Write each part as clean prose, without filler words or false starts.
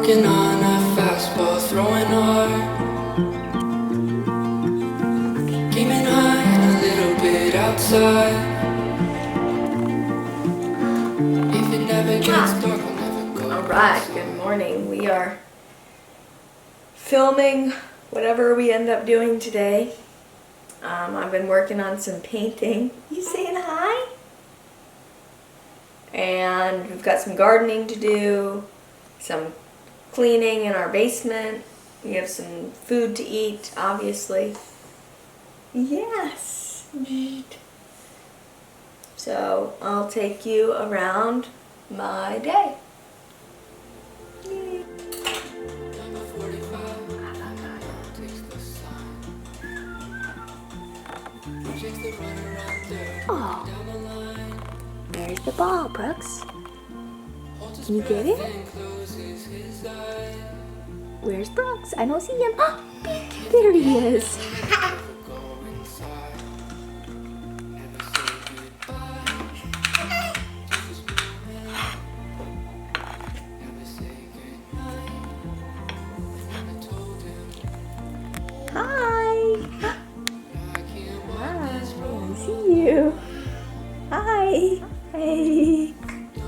Working on a fastball, throwing hard. Aiming high and a little bit outside. If it never gets dark, I'll never go. Alright, good morning. We are filming whatever we end up doing today. I've been working on some painting. You saying hi? And we've got some gardening to do, some cleaning in our basement. We have some food to eat, obviously. Yes. So I'll take you around my day. Oh, there's the ball, Brooks. Can you get it? Where's Brooks? I don't see him. Oh, there he is. Hi. Hey.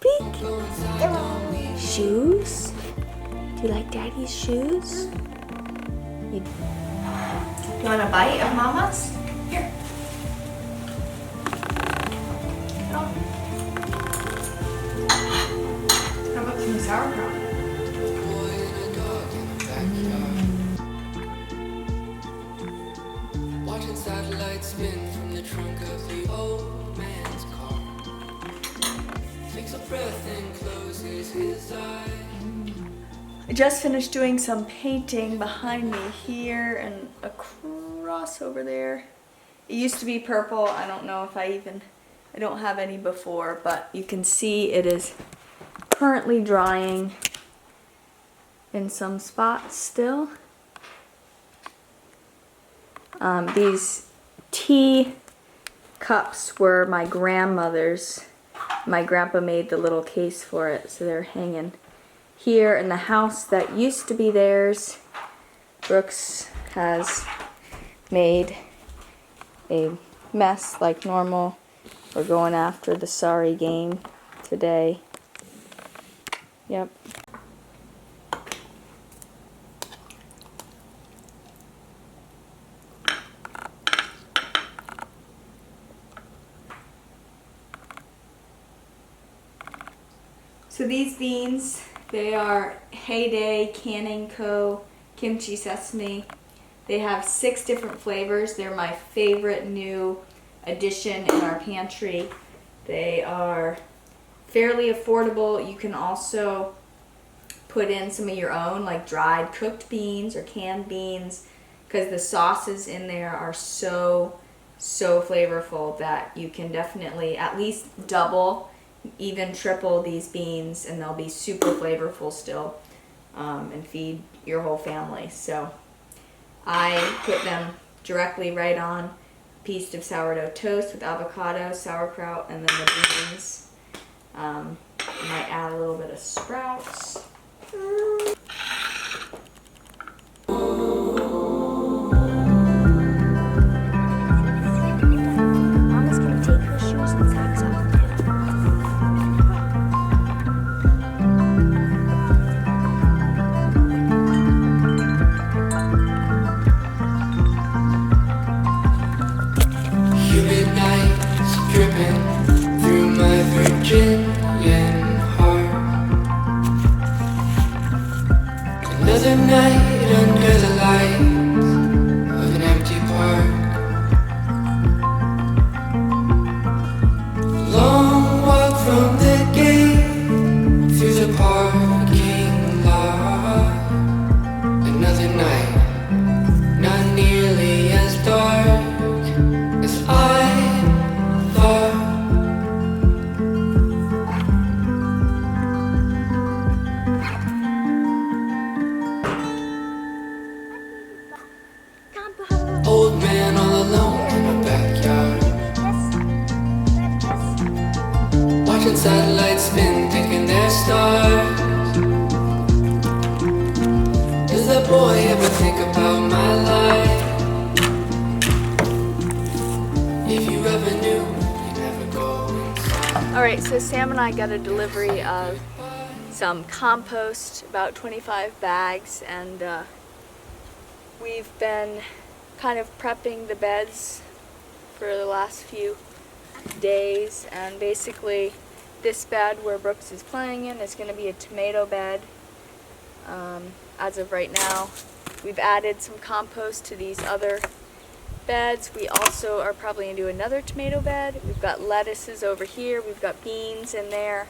Peek. Shoes? Do you like Daddy's shoes? You want a bite of Mama's? Here. Oh. How about some sauerkraut? Watching satellites spin from the trunk of the old man's car. Takes a breath and closes his eyes. I just finished doing some painting behind me here and across over there. It used to be purple. I don't know if I don't have any before, but you can see it is currently drying in some spots still. These tea cups were my grandmother's. My grandpa made the little case for it, so they're hanging here in the house that used to be theirs. Brooks has made a mess like normal. We're going after the sorry game today. Yep. So these beans, they are Heyday Canning Co. Kimchi Sesame. They have 6 different flavors. They're my favorite new addition in our pantry. They are fairly affordable. You can also put in some of your own, like dried cooked beans or canned beans, because the sauces in there are so flavorful that you can definitely at least double, even triple these beans, and they'll be super flavorful still, and feed your whole family. So I put them directly right on a piece of sourdough toast with avocado, sauerkraut, and then the beans. I might add a little bit of sprouts. Mama's gonna take her shoes and socks off. Humid nights dripping through my Virginian heart. Alright, so Sam and I got a delivery of some compost, about 25 bags, and we've been kind of prepping the beds for the last few days, and basically this bed where Brooks is playing in is going to be a tomato bed. As of right now, we've added some compost to these other beds. We also are probably going to do another tomato bed. We've got lettuces over here, we've got beans in there.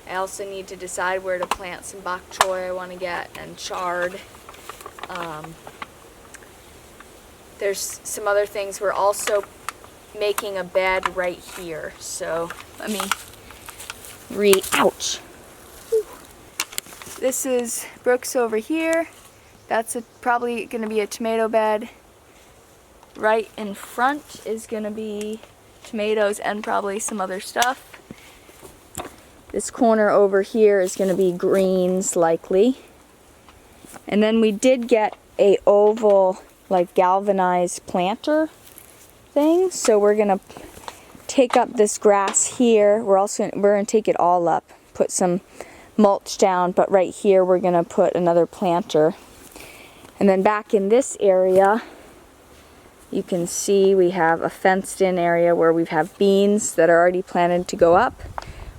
I also need to decide where to plant some bok choy I want to get, and chard. There's some other things. We're also making a bed right here. So let me ouch. Whew. This is Brooks over here. That's probably going to be a tomato bed. Right in front is going to be tomatoes and probably some other stuff. This corner over here is going to be greens likely. And then we did get a oval, like galvanized planter thing. So we're going to take up this grass here. We're going to take it all up, put some mulch down, but right here we're going to put another planter. And then back in this area, you can see we have a fenced in area where we have beans that are already planted to go up.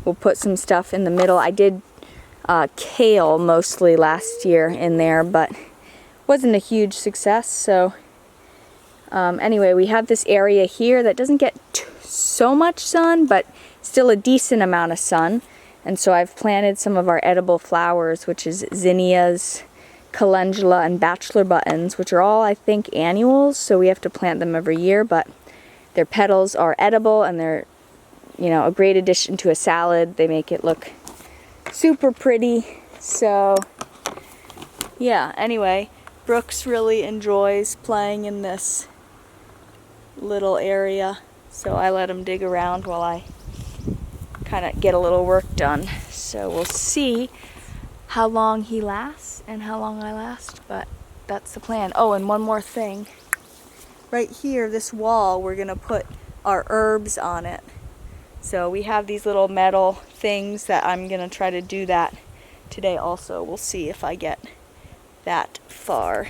We'll put some stuff in the middle. I did kale mostly last year in there, but wasn't a huge success. So anyway, we have this area here that doesn't get so much sun, but still a decent amount of sun. And so I've planted some of our edible flowers, which is zinnias, calendula, and bachelor buttons, which are all, I think, annuals, so we have to plant them every year, but their petals are edible and they're, you know, a great addition to a salad. They make it look super pretty. So yeah, anyway, Brooks really enjoys playing in this little area, so I let him dig around while I kind of get a little work done. So we'll see how long he lasts and how long I last, but that's the plan. Oh, and one more thing. Right here, this wall, we're gonna put our herbs on it. So we have these little metal things that I'm gonna try to do that today also. We'll see if I get that far.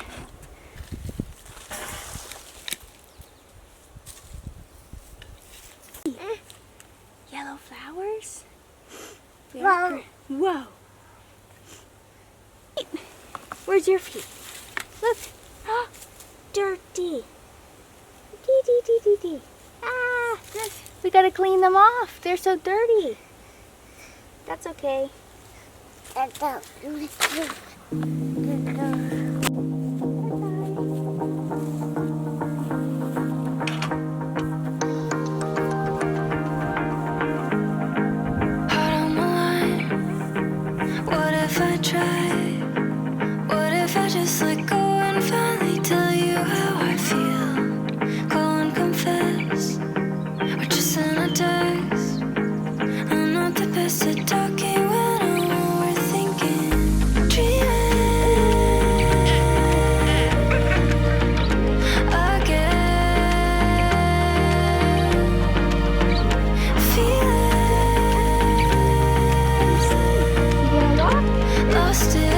Yellow flowers? Whoa. Whoa. Where's your feet? Look. Dirty. Dee dee dee dee dee. Ah, we gotta clean them off. They're so dirty. That's okay. Just let go and finally tell you how I feel. Call and confess, or just send a text. I'm not the best at talking when I'm overthinking, dreaming again, feeling lost in.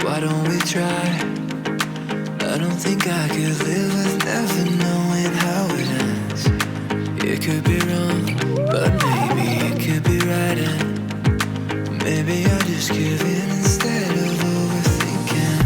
Why don't we try? I don't think I could live with never knowing how it ends. It could be wrong, but maybe it could be right. And maybe I'll just give in instead of overthinking.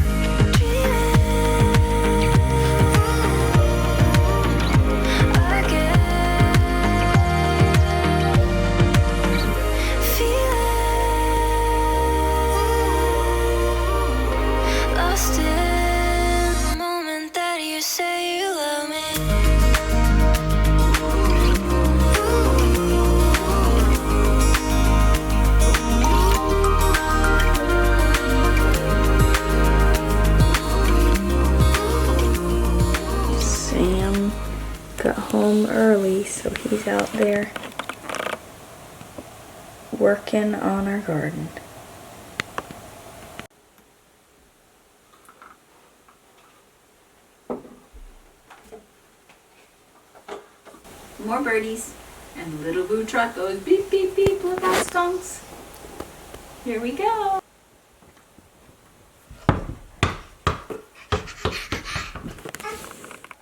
Lost in the moment that you say you love me. got home early, so he's out there working on our garden. More birdies. And little blue truck goes beep, beep, beep. Look out, skunks. Here we go.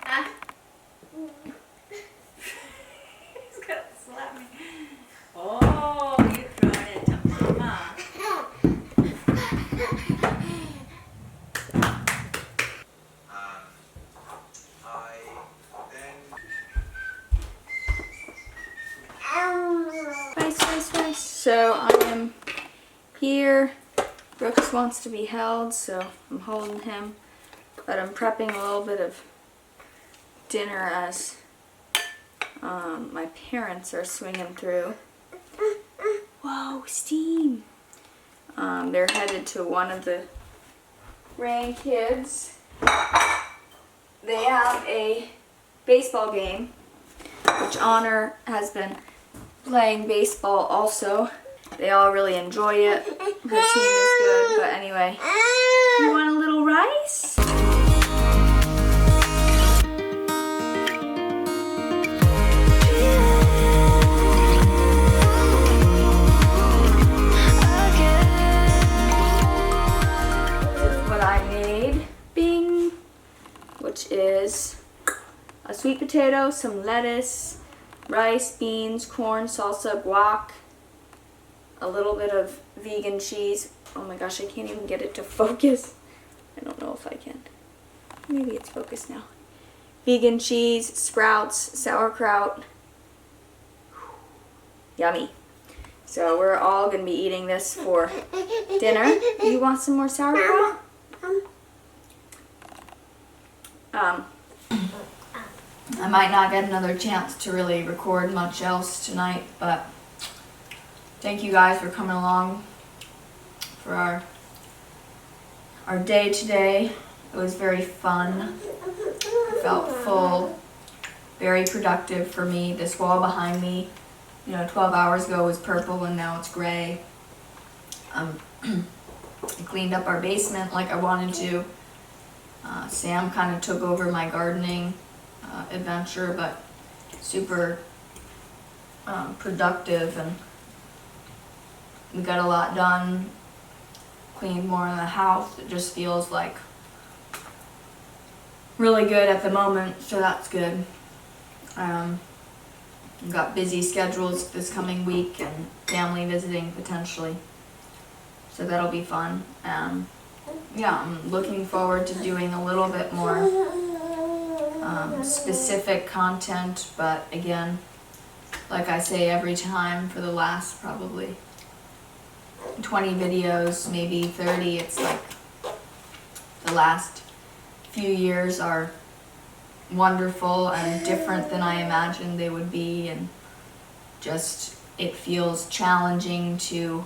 Ah. He's gonna slap me. Oh, you throwing it to Mama. Nice. So I am here. Brooks wants to be held, so I'm holding him. But I'm prepping a little bit of dinner as my parents are swinging through. Whoa, steam! They're headed to one of the grandkids. They have a baseball game, which Honor has been playing baseball also. They all really enjoy it. Her team is good, but anyway. You want a little rice? This is what I made. Bing! Which is a sweet potato, some lettuce, rice, beans, corn, salsa, guac, a little bit of vegan cheese. Oh my gosh, I can't even get it to focus. I don't know if I can. Maybe it's focused now. Vegan cheese, sprouts, sauerkraut. Yummy. So we're all going to be eating this for dinner. You want some more sauerkraut? I might not get another chance to really record much else tonight, but thank you guys for coming along for our day today. It was very fun. I felt full, very productive for me. This wall behind me, 12 hours ago was purple and now it's gray. I cleaned up our basement like I wanted to. Sam kind of took over my gardening adventure, but super productive, and we got a lot done. Cleaned more in the house. It just feels like really good at the moment, so that's good. We've got busy schedules this coming week and family visiting potentially, so that'll be fun. Yeah, I'm looking forward to doing a little bit more specific content, but again, like I say every time, for the last probably 20 videos, maybe 30, it's like the last few years are wonderful and different than I imagined they would be, and just it feels challenging to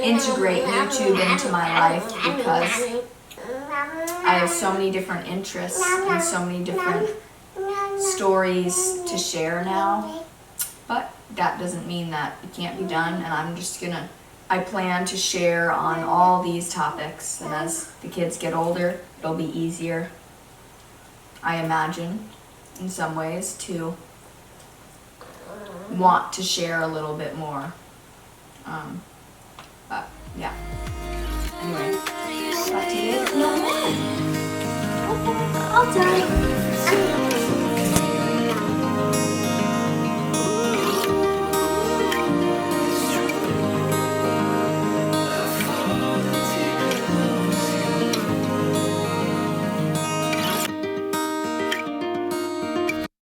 integrate YouTube into my life because I have so many different interests and so many different stories to share now, but that doesn't mean that it can't be done, and I plan to share on all these topics, and as the kids get older, it'll be easier, I imagine, in some ways, to want to share a little bit more. But yeah. Anyway, back to you. All done.